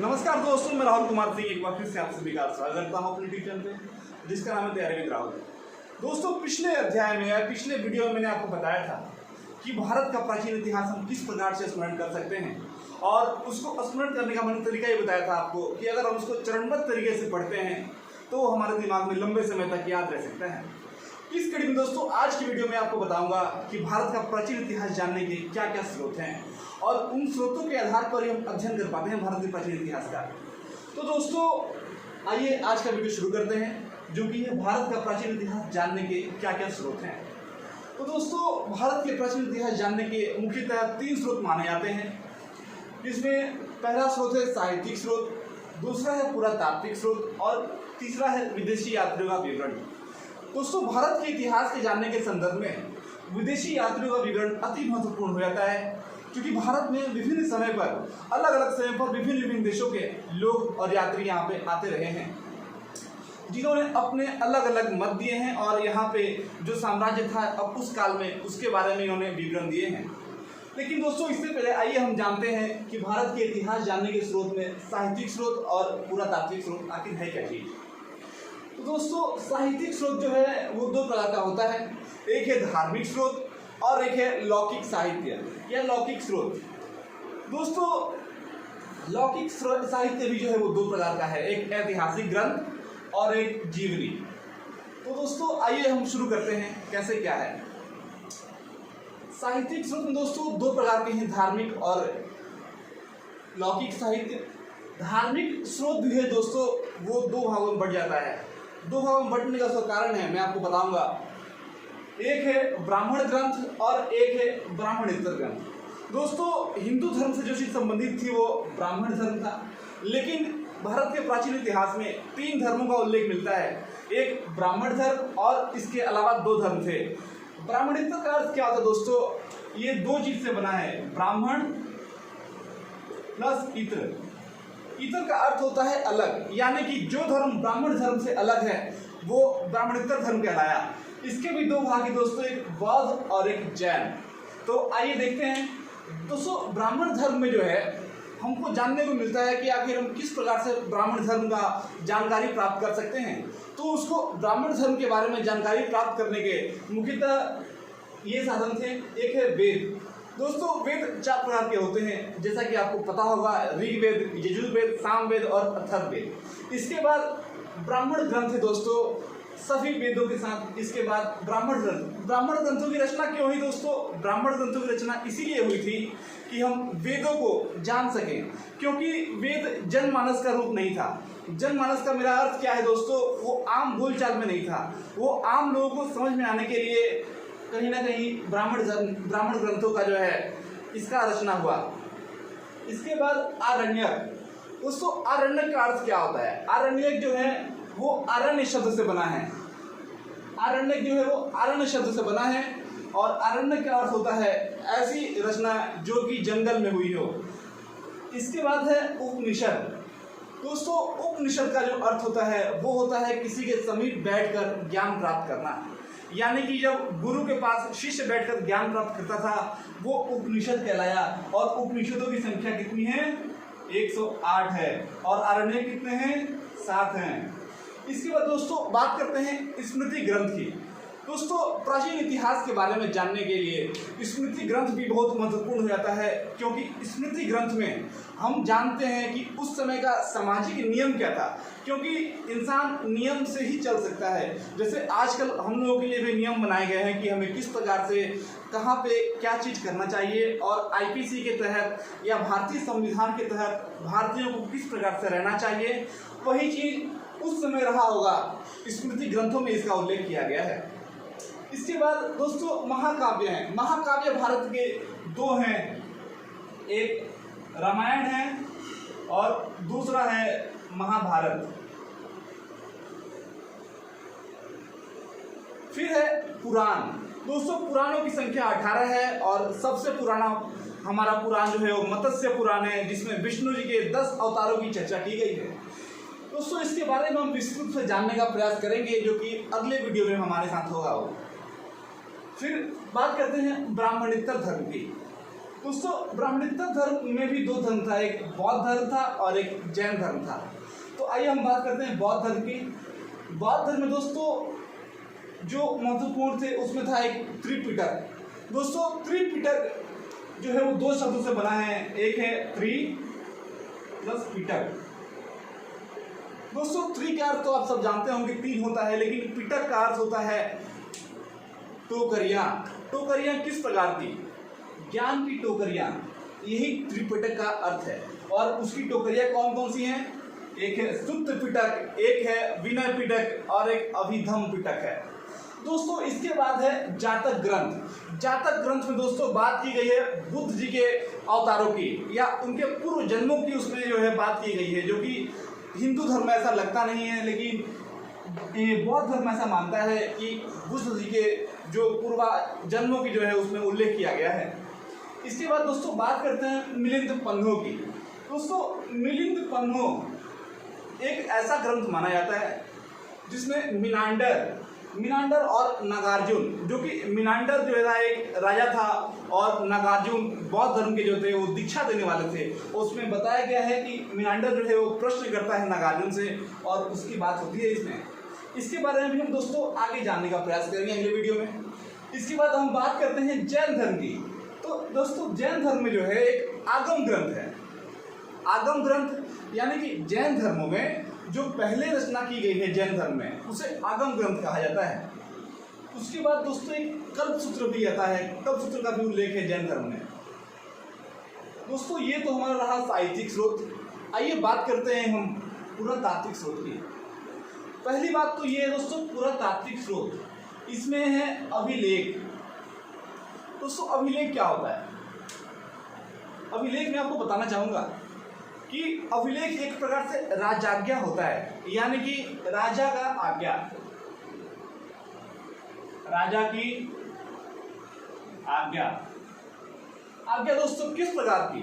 नमस्कार दोस्तों, मैं राहुल कुमार सिंह एक बार फिर से आप सभी का स्वागत करता हूं अपने यूट्यूब चैनल पे जिसका नाम है तैयारी विद राहुल। दोस्तों, पिछले अध्याय में या पिछले वीडियो में मैंने आपको बताया था कि भारत का प्राचीन इतिहास हम किस प्रकार से स्मरण कर सकते हैं, और उसको स्मरण करने का मैंने तरीका ये बताया था आपको कि अगर हम उसको चरणबद्ध तरीके से पढ़ते हैं तो हमारे दिमाग में लंबे समय तक याद रह सकता है। इस कड़ी में दोस्तों आज की वीडियो में आपको बताऊंगा कि भारत का प्राचीन इतिहास जानने के क्या क्या स्रोत हैं और उन स्रोतों के आधार पर ही हम अध्ययन कर पाते हैं भारत के प्राचीन इतिहास का। तो दोस्तों आइए आज का वीडियो शुरू करते हैं, जो कि है भारत का प्राचीन इतिहास जानने के क्या क्या स्रोत हैं। तो दोस्तों भारत के प्राचीन इतिहास जानने के मुख्यतः 3 स्रोत माने जाते हैं। इसमें पहला स्रोत है साहित्यिक स्रोत, दूसरा है पुरातात्विक स्रोत और तीसरा है विदेशी यात्रियों का विवरण। दोस्तों भारत के इतिहास के जानने के संदर्भ में विदेशी यात्रियों का विवरण अति महत्वपूर्ण हो जाता है, क्योंकि भारत में विभिन्न समय पर अलग अलग समय पर विभिन्न देशों के लोग और यात्री यहाँ पे आते रहे हैं, जिन्होंने अपने अलग अलग मत दिए हैं और यहाँ पे जो साम्राज्य था अब उस काल में उसके बारे में इन्होंने विवरण दिए हैं। लेकिन दोस्तों इससे पहले आइए हम जानते हैं कि भारत के इतिहास जानने के स्रोत में साहित्यिक स्रोत और पुरातात्विक स्रोत आखिर है क्या चीज़। तो दोस्तों साहित्यिक स्रोत जो है वो 2 प्रकार का होता है, एक है धार्मिक स्रोत और एक है लौकिक साहित्य या लौकिक स्रोत। दोस्तों लौकिक साहित्य भी जो है वो 2 प्रकार का है, एक ऐतिहासिक ग्रंथ और एक जीवनी। तो दोस्तों आइए हम शुरू करते हैं कैसे क्या है। साहित्यिक स्रोत में दोस्तों 2 प्रकार के हैं, धार्मिक और लौकिक साहित्य। धार्मिक स्रोत भी है दोस्तों वो 2 भागों में बढ़ जाता है। 2 भागों में बढ़ने का उसका कारण है मैं आपको बताऊंगा। एक है ब्राह्मण ग्रंथ और एक है ब्राह्मणेतर ग्रंथ। दोस्तों हिंदू धर्म से जो चीज संबंधित थी वो ब्राह्मण धर्म था, लेकिन भारत के प्राचीन इतिहास में 3 धर्मों का उल्लेख मिलता है, एक ब्राह्मण धर्म और इसके अलावा 2 धर्म थे। ब्राह्मणेतर का अर्थ क्या होता है दोस्तों, ये 2 चीज से बना है, ब्राह्मण प्लस इतर। इतर का अर्थ होता है अलग, यानी कि जो धर्म ब्राह्मण धर्म से अलग है वो ब्राह्मणेतर धर्म कहलाया। इसके भी 2 भाग हैं दोस्तों, एक बौद्ध और एक जैन। तो आइए देखते हैं दोस्तों ब्राह्मण धर्म में जो है हमको जानने को मिलता है कि आखिर हम किस प्रकार से ब्राह्मण धर्म का जानकारी प्राप्त कर सकते हैं। तो उसको ब्राह्मण धर्म के बारे में जानकारी प्राप्त करने के मुख्यतः ये साधन थे, एक है वेद। दोस्तों वेद 4 प्रकार के होते हैं, जैसा कि आपको पता होगा, ऋग्वेद, यजुर्वेद, सामवेद और अथर्ववेद। इसके बाद ब्राह्मण ग्रंथ है दोस्तों सभी वेदों के साथ। इसके बाद ब्राह्मण ग्रंथ। ब्राह्मण ग्रंथों की रचना क्यों हुई दोस्तों? ब्राह्मण ग्रंथों की रचना इसीलिए हुई थी कि हम वेदों को जान सकें, क्योंकि वेद जनमानस का रूप नहीं था। जनमानस का मेरा अर्थ क्या है दोस्तों, वो आम बोलचाल में नहीं था, वो आम लोगों को समझ में आने के लिए कहीं ना कहीं ब्राह्मण ग्रंथों का जो है इसका रचना हुआ। इसके बाद आरण्यक। दोस्तों आरण्यक का अर्थ क्या होता है? आरण्यक जो है वो आरण्य शब्द से बना है। आरण्यक जो है वो आरण्य शब्द से बना है, और आरण्यक का अर्थ होता है ऐसी रचना जो कि जंगल में हुई हो। इसके बाद है उपनिषद। दोस्तों उपनिषद का जो अर्थ होता है वो होता है किसी के समीप बैठकर ज्ञान प्राप्त करना, यानी कि जब गुरु के पास शिष्य बैठकर ज्ञान प्राप्त करता था वो उपनिषद कहलाया। और उपनिषदों की संख्या कितनी है? 108 है, और आरण्यक कितने हैं? 7 हैं। इसके बाद दोस्तों बात करते हैं स्मृति ग्रंथ की। दोस्तों प्राचीन इतिहास के बारे में जानने के लिए स्मृति ग्रंथ भी बहुत महत्वपूर्ण हो जाता है, क्योंकि स्मृति ग्रंथ में हम जानते हैं कि उस समय का सामाजिक नियम क्या था, क्योंकि इंसान नियम से ही चल सकता है। जैसे आजकल हम लोगों के लिए भी नियम बनाए गए हैं कि हमें किस प्रकार से कहाँ पे क्या चीज़ करना चाहिए, और आईपीसी के तहत या भारतीय संविधान के तहत भारतीयों को किस प्रकार से रहना चाहिए, वही चीज़ उस समय रहा होगा। स्मृति ग्रंथों में इसका उल्लेख किया गया है। इसके बाद दोस्तों महाकाव्य हैं। महाकाव्य भारत के 2 हैं, एक रामायण है और दूसरा है महाभारत। फिर है पुराण। दोस्तों पुराणों की संख्या 18 है, और सबसे पुराना हमारा पुराण जो है वो मत्स्य पुराण है, जिसमें विष्णु जी के 10 अवतारों की चर्चा की गई है। दोस्तों इसके बारे में हम विस्तृत से जानने का प्रयास करेंगे, जो कि अगले वीडियो में हमारे साथ होगा। फिर बात करते हैं ब्राह्मणेतर धर्म की। दोस्तों ब्राह्मणेतर धर्म में भी दो धर्म था, एक बौद्ध धर्म था और एक जैन धर्म था। तो आइए हम बात करते हैं बौद्ध धर्म की। बौद्ध धर्म में दोस्तों जो महत्वपूर्ण थे उसमें था एक त्रिपिटक। दोस्तों त्रिपिटक जो है वो दो शब्दों से बना है, एक है त्रि प्लस पिटक। दोस्तों त्रि का अर्थ तो आप सब जानते होंगे तीन होता है, लेकिन पिटक का अर्थ होता है टोकरियां। टोकरियां किस प्रकार की? ज्ञान की टोकरियां, यही त्रिपिटक का अर्थ है। और उसकी टोकरियां कौन कौन सी हैं? एक है सुत्त पिटक, एक है विनय पिटक और एक अभिधम पिटक है। दोस्तों इसके बाद है जातक ग्रंथ। जातक ग्रंथ में दोस्तों बात की गई है बुद्ध जी के अवतारों की या उनके पूर्व जन्मों की, उसमें जो है बात की गई है, जो कि हिंदू धर्म में ऐसा लगता नहीं है, लेकिन बौद्ध धर्म ऐसा मानता है कि बुद्ध जी के जो पूर्व जन्मों की जो है उसमें उल्लेख किया गया है। इसके बाद दोस्तों बात करते हैं मिलिंद पन्हों की। दोस्तों मिलिंद पन्हों एक ऐसा ग्रंथ माना जाता है जिसमें मिनांडर और नागार्जुन, जो कि मिनांडर जो है एक राजा था और नागार्जुन बौद्ध धर्म के जो थे वो दीक्षा देने वाले थे। उसमें बताया गया है कि मिनांडर जो है वो प्रश्न करता है नागार्जुन से और उसकी बात होती है इसमें। इसके बारे में भी हम दोस्तों आगे जानने का प्रयास करेंगे अगले वीडियो में। इसके बाद हम बात करते हैं जैन धर्म की। तो दोस्तों जैन धर्म में जो है एक आगम ग्रंथ है। आगम ग्रंथ यानी कि जैन धर्मों में जो पहले रचना की गई है जैन धर्म में, उसे आगम ग्रंथ कहा जाता है। उसके बाद दोस्तों एक कल्पसूत्र भी आता है, कल्पसूत्र का भी उल्लेख है जैन धर्म में। दोस्तों ये तो हमारा रहा साहित्यिक स्रोत। आइए बात करते हैं हम पुरातात्विक स्रोत की। पहली बात तो ये है दोस्तों पुरातात्विक स्रोत, इसमें है अभिलेख। दोस्तों अभिलेख क्या होता है? अभिलेख मैं आपको बताना चाहूंगा कि अभिलेख एक प्रकार से राजाज्ञा होता है, यानी कि राजा का आज्ञा, राजा की आज्ञा दोस्तों किस प्रकार की,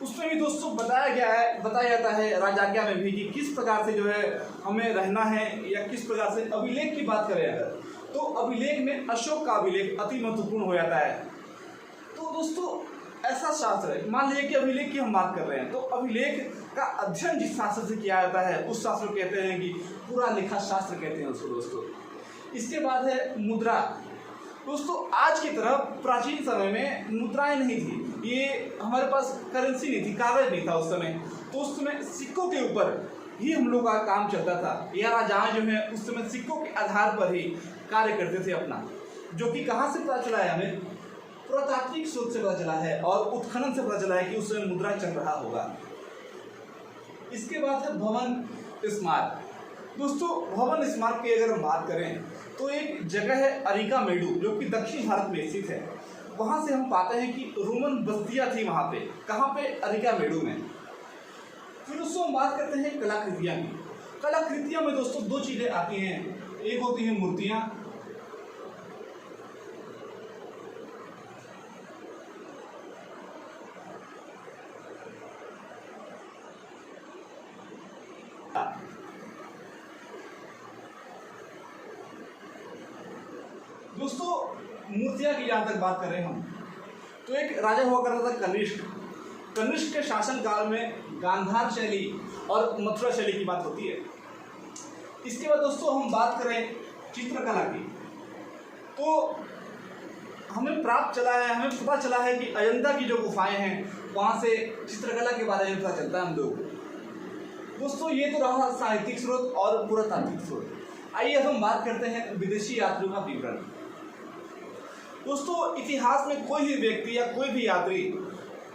उसमें भी दोस्तों बताया जाता है राजाज्ञा में भी कि किस प्रकार से जो है हमें रहना है, या किस प्रकार से। अभिलेख की बात करें अगर, तो अभिलेख में अशोक का अभिलेख अति महत्वपूर्ण हो जाता है। तो दोस्तों ऐसा शास्त्र है, मान लीजिए कि अभिलेख की हम बात कर रहे हैं, तो अभिलेख का अध्ययन जिस शास्त्र से किया जाता है उस शास्त्र को कहते हैं कि पूरा लिखा शास्त्र कहते हैं उसको दोस्तों। इसके बाद है मुद्रा। दोस्तों आज की तरह प्राचीन समय में मुद्राएं नहीं थी, ये हमारे पास करेंसी नहीं थी, कागज नहीं था उस समय। तो उस समय सिक्कों के ऊपर ही हम लोग का काम चलता था, या राजाएं जो है उस समय सिक्कों के आधार पर ही कार्य करते थे अपना, जो कि कहाँ से पता चला है हमें? पुरातात्विक स्रोत से पता चला है और उत्खनन से पता चला है कि उस समय मुद्रा चल रहा होगा। इसके बाद है भवन स्मारक। दोस्तों भवन स्मारक की अगर हम बात करें तो एक जगह है अरिकामेडु, जो कि दक्षिण भारत में स्थित है। वहां से हम पाते हैं कि रोमन बस्तियां थी वहां पे। कहाँ पे? अरिकामेडु में। फिर दोस्तों हम बात करते हैं कलाकृतियां की। कलाकृतियां में दोस्तों दो चीजें आती हैं, एक होती है मूर्तियां, दोस्तों मूर्तियां की जहाँ तक बात कर रहे हैं हम, तो एक राजा हुआ करता था कनिष्क। कनिष्क के शासन काल में गांधार शैली और मथुरा शैली की बात होती है। इसके बाद दोस्तों हम बात करें चित्रकला की, तो हमें पता चला है कि अजंता की जो गुफाएं हैं वहाँ से चित्रकला के बारे में पता चलता है हम लोग। दोस्तों ये तो रहा साहित्यिक स्रोत और पुरातात्विक स्रोत। आइए अब हम बात करते हैं विदेशी यात्रियों का विवरण। दोस्तों इतिहास में कोई भी व्यक्ति या कोई भी यात्री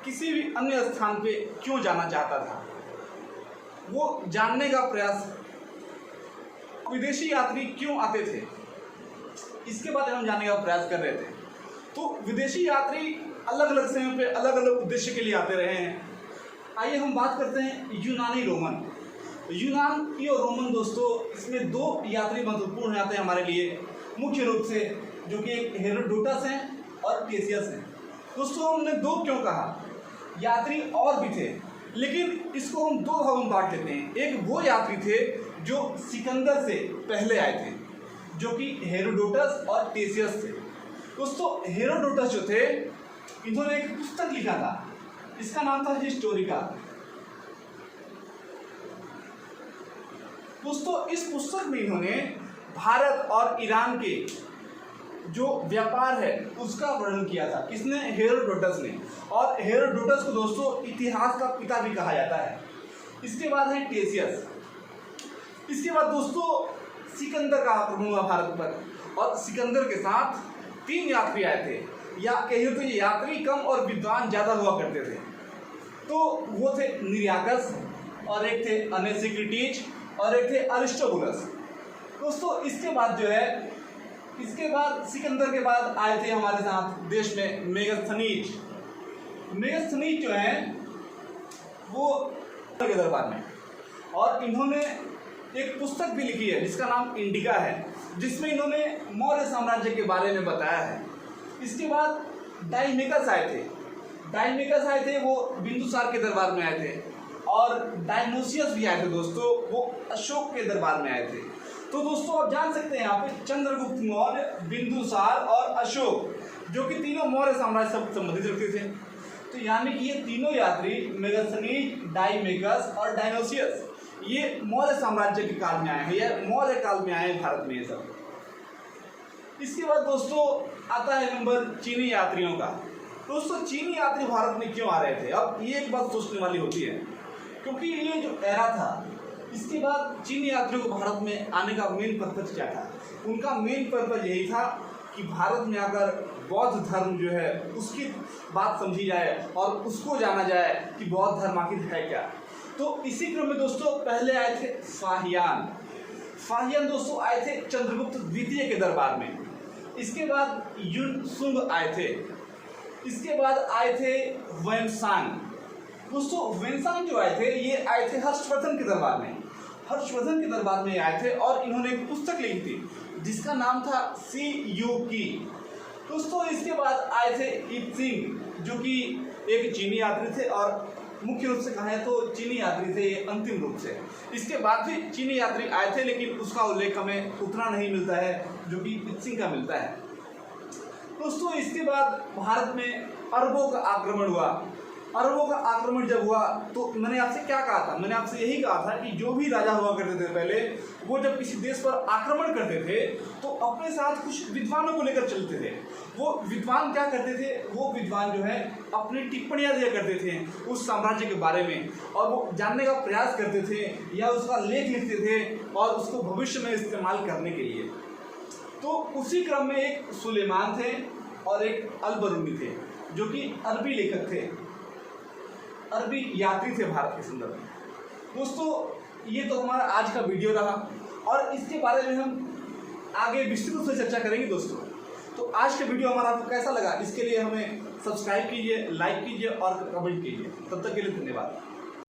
किसी भी अन्य स्थान पे क्यों जाना चाहता था, वो जानने का प्रयास, विदेशी यात्री क्यों आते थे, इसके बारे में हम जानने का प्रयास कर रहे थे। तो विदेशी यात्री अलग अलग समय पे अलग अलग उद्देश्य के लिए आते रहे हैं। आइए हम बात करते हैं यूनानी रोमन। यूनानी और रोमन दोस्तों, इसमें दो यात्री महत्वपूर्ण हो जाते हैं हमारे लिए मुख्य रूप से, जो कि एक हेरोडोटस हैं और टेसियस हैं। दोस्तों हमने दो क्यों कहा? यात्री और भी थे, लेकिन इसको हम दो भागों में बांट लेते हैं। एक वो यात्री थे जो सिकंदर से पहले आए थे, जो कि हेरोडोटस और टेसियस थे। दोस्तों हेरोडोटस जो थे इन्होंने एक पुस्तक लिखा था, इसका नाम था हिस्टोरिका। दोस्तों इस पुस्तक में इन्होंने भारत और ईरान के जो व्यापार है उसका वर्णन किया था। किसने? हेरोडोटस ने। और हेरोडोटस को दोस्तों इतिहास का पिता भी कहा जाता है। इसके बाद है टेसियस। इसके बाद दोस्तों सिकंदर का आक्रमण हुआ भारत पर, और सिकंदर के साथ 3 यात्री आए थे, या कहिए तो ये यात्री कम और विद्वान ज्यादा हुआ करते थे। तो वो थे निरियाकस, और एक थे अनेसिक्रिटीज, और एक थे अरिस्टोबुलस। दोस्तों इसके बाद जो है, इसके बाद सिकंदर के बाद आए थे हमारे साथ देश में मेगास्थनीज। मेगास्थनीज जो है वो के दरबार में, और इन्होंने एक पुस्तक भी लिखी है जिसका नाम इंडिका है, जिसमें इन्होंने मौर्य साम्राज्य के बारे में बताया है। इसके बाद डायमेकस आए थे। डायमेकस आए थे, वो बिंदुसार के दरबार में आए थे, और डायनोसियस भी आए थे दोस्तों, वो अशोक के दरबार में आए थे। तो दोस्तों आप जान सकते हैं यहाँ पे चंद्रगुप्त मौर्य, बिंदुसार और अशोक, जो कि तीनों मौर्य साम्राज्य से संबंधित रखते थे। तो यानी कि ये तीनों यात्री मेगास्थनीज, डायमेकस और डायनोसियस, ये मौर्य साम्राज्य के काल में आए हैं, या मौर्य काल में आए हैं भारत में ये सब। इसके बाद दोस्तों आता है नंबर चीनी यात्रियों का। दोस्तों चीनी यात्री भारत में क्यों आ रहे थे? अब ये एक बात सोचने वाली होती है, क्योंकि ये जो एरा था, इसके बाद चीनी यात्रियों को भारत में आने का मेन पर्पज क्या था? उनका मेन पर्पज यही था कि भारत में आकर बौद्ध धर्म जो है उसकी बात समझी जाए, और उसको जाना जाए कि बौद्ध धर्म आखिर है क्या। तो इसी क्रम में दोस्तों पहले आए थे फाहियान। फाहियान दोस्तों आए थे चंद्रगुप्त द्वितीय के दरबार में। इसके बाद युनसुंग आए थे। इसके बाद आए थे वेनसांग। दोस्तों वेनसांग जो आए थे, ये आए थे हर्षवर्धन के दरबार में। हर्षवर्धन के दरबार में आए थे, और इन्होंने एक पुस्तक लिखी थी जिसका नाम था सी यू की। दोस्तों इसके बाद आए थे इत्सिंग, जो कि एक चीनी यात्री थे, और मुख्य रूप से कहें तो चीनी यात्री थे ये अंतिम रूप से। इसके बाद भी चीनी यात्री आए थे, लेकिन उसका उल्लेख हमें उतना नहीं मिलता है जो कि इत्सिंग का मिलता है। दोस्तों इसके बाद भारत में अरबों का आक्रमण हुआ। अरबों का आक्रमण जब हुआ तो मैंने आपसे क्या कहा था? मैंने आपसे यही कहा था कि जो भी राजा हुआ करते थे पहले, वो जब किसी देश पर आक्रमण करते थे तो अपने साथ कुछ विद्वानों को लेकर चलते थे। वो विद्वान क्या करते थे? वो विद्वान जो है अपनी टिप्पणियां दिया करते थे उस साम्राज्य के बारे में, और वो जानने का प्रयास करते थे, या उसका लेख लिखते थे, और उसको भविष्य में इस्तेमाल करने के लिए। तो उसी क्रम में एक सुलेमान थे और एक अल-बरूनी थे, जो कि अरबी लेखक थे, अरबी यात्री थे भारत के संदर्भ में। दोस्तों ये तो हमारा आज का वीडियो रहा, और इसके बारे में हम आगे विस्तृत रूप से चर्चा करेंगे दोस्तों। तो आज का वीडियो हमारा आपको कैसा लगा, इसके लिए हमें सब्सक्राइब कीजिए, लाइक कीजिए और कमेंट कीजिए। तब तक के लिए धन्यवाद।